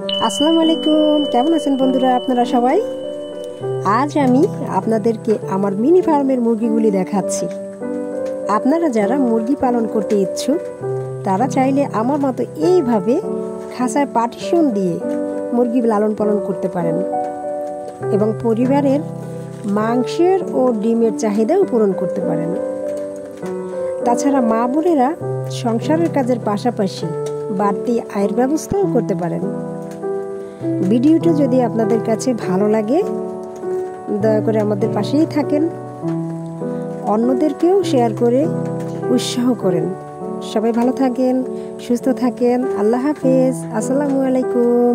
আসসালামু আলাইকুম, কেমন আছেন বন্ধুরা আপনারা সবাই? আজ আমি আপনাদেরকে আমার মিনি ফার্মের মুরগিগুলি দেখাচ্ছি। আপনারা যারা মুরগি পালন করতে ইচ্ছুক তারা চাইলে আমার মতো এইভাবে খাঁচায় পার্টিশন দিয়ে মুরগি লালন পালন করতে পারেন এবং পরিবারের মাংসের ও ডিমের চাহিদাও পূরণ করতে পারেন। তাছাড়া মা বোনেরা সংসারের কাজের পাশাপাশি বাড়তি আয়ের ব্যবস্থাও করতে পারেন। ভিডিওটি যদি আপনাদের কাছে ভালো লাগে দয়া করে আমাদের পাশেই থাকেন, অন্যদেরকেও শেয়ার করে উৎসাহ করেন। সবাই ভালো থাকেন, সুস্থ থাকেন। আল্লাহ হাফেজ। আসসালামু আলাইকুম।